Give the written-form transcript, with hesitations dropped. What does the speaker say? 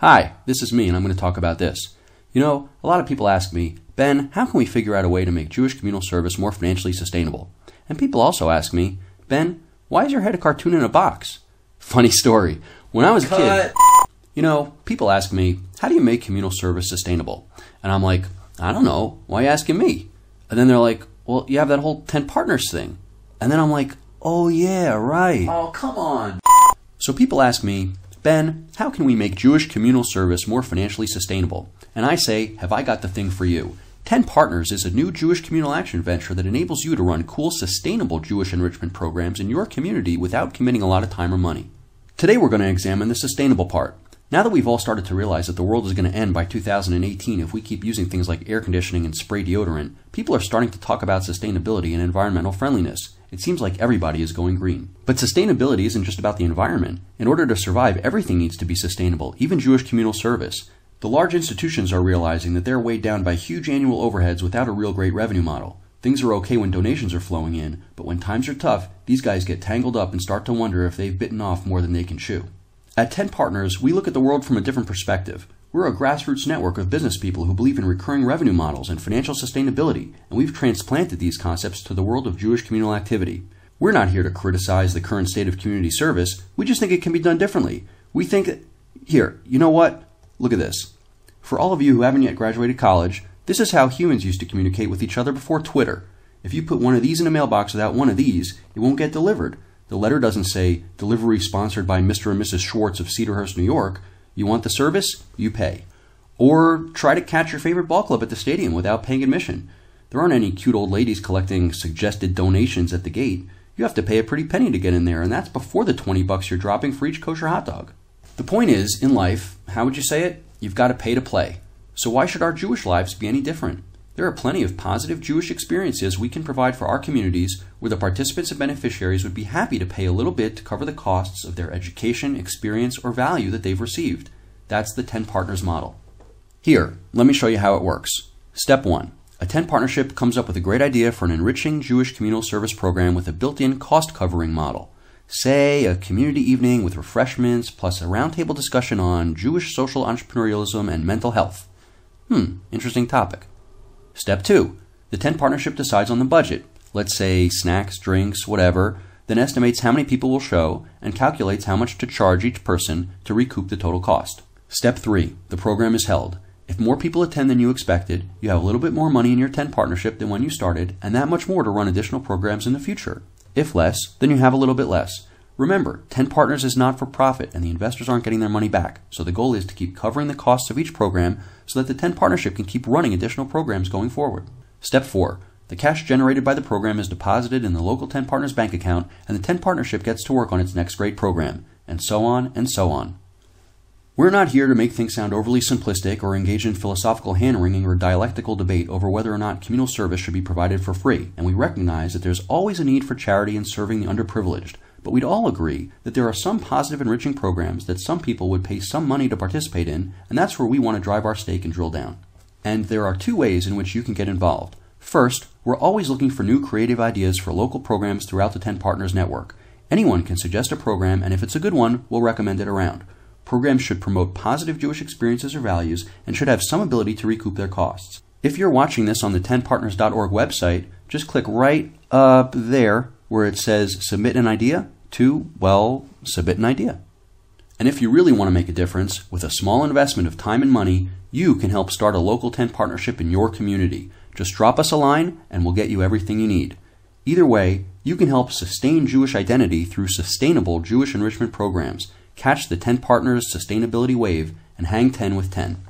Hi, this is me and I'm going to talk about this. You know, a lot of people ask me, Ben, how can we figure out a way to make Jewish communal service more financially sustainable? And people also ask me, Ben, why is your head a cartoon in a box? Funny story. When I was a kid, you know, people ask me, how do you make communal service sustainable? And I'm like, I don't know. Why are you asking me? And then they're like, well, you have that whole 10 partners thing. And then I'm like, oh yeah, right. Oh, come on. So people ask me, Ben, how can we make Jewish communal service more financially sustainable? And I say, have I got the thing for you? 10 Partners is a new Jewish communal action venture that enables you to run cool, sustainable Jewish enrichment programs in your community without committing a lot of time or money. Today we're going to examine the sustainable part. Now that we've all started to realize that the world is going to end by 2018 if we keep using things like air conditioning and spray deodorant, people are starting to talk about sustainability and environmental friendliness. It seems like everybody is going green. But sustainability isn't just about the environment. In order to survive, everything needs to be sustainable, even Jewish communal service. The large institutions are realizing that they're weighed down by huge annual overheads without a real great revenue model. Things are okay when donations are flowing in, but when times are tough, these guys get tangled up and start to wonder if they've bitten off more than they can chew. At 10 Partners, we look at the world from a different perspective. We're a grassroots network of business people who believe in recurring revenue models and financial sustainability, and we've transplanted these concepts to the world of Jewish communal activity. We're not here to criticize the current state of community service. We just think it can be done differently. We think, here, you know what? Look at this. For all of you who haven't yet graduated college, this is how humans used to communicate with each other before Twitter. If you put one of these in a mailbox without one of these, it won't get delivered. The letter doesn't say, delivery sponsored by Mr. and Mrs. Schwartz of Cedarhurst, New York. You want the service? You pay. Or try to catch your favorite ball club at the stadium without paying admission. There aren't any cute old ladies collecting suggested donations at the gate. You have to pay a pretty penny to get in there, and that's before the $20 you're dropping for each kosher hot dog. The point is, in life, how would you say it? You've got to pay to play. So why should our Jewish lives be any different? There are plenty of positive Jewish experiences we can provide for our communities where the participants and beneficiaries would be happy to pay a little bit to cover the costs of their education, experience, or value that they've received. That's the 10 Partners model. Here, let me show you how it works. Step 1. A 10 partnership comes up with a great idea for an enriching Jewish communal service program with a built-in cost-covering model. Say a community evening with refreshments plus a roundtable discussion on Jewish social entrepreneurialism and mental health. Interesting topic. Step 2. The 10 partnership decides on the budget, let's say snacks, drinks, whatever, then estimates how many people will show and calculates how much to charge each person to recoup the total cost. Step 3. The program is held. If more people attend than you expected, you have a little bit more money in your 10 partnership than when you started, and that much more to run additional programs in the future. If less, then you have a little bit less. Remember, 10 Partners is not for profit and the investors aren't getting their money back, so the goal is to keep covering the costs of each program so that the 10 Partnership can keep running additional programs going forward. Step 4. The cash generated by the program is deposited in the local 10 Partners bank account and the 10 Partnership gets to work on its next great program, and so on and so on. We're not here to make things sound overly simplistic or engage in philosophical hand-wringing or dialectical debate over whether or not communal service should be provided for free, and we recognize that there's always a need for charity and serving the underprivileged. But we'd all agree that there are some positive enriching programs that some people would pay some money to participate in, and that's where we want to drive our stake and drill down. And there are 2 ways in which you can get involved. First, we're always looking for new creative ideas for local programs throughout the 10 Partners network. Anyone can suggest a program, and if it's a good one, we'll recommend it around. Programs should promote positive Jewish experiences or values and should have some ability to recoup their costs. If you're watching this on the 10partners.org website, just click right up there where it says submit an idea to, well, submit an idea. And if you really want to make a difference, with a small investment of time and money, you can help start a local 10 partnership in your community. Just drop us a line and we'll get you everything you need. Either way, you can help sustain Jewish identity through sustainable Jewish enrichment programs. Catch the 10 Partners Sustainability Wave and hang 10 with 10.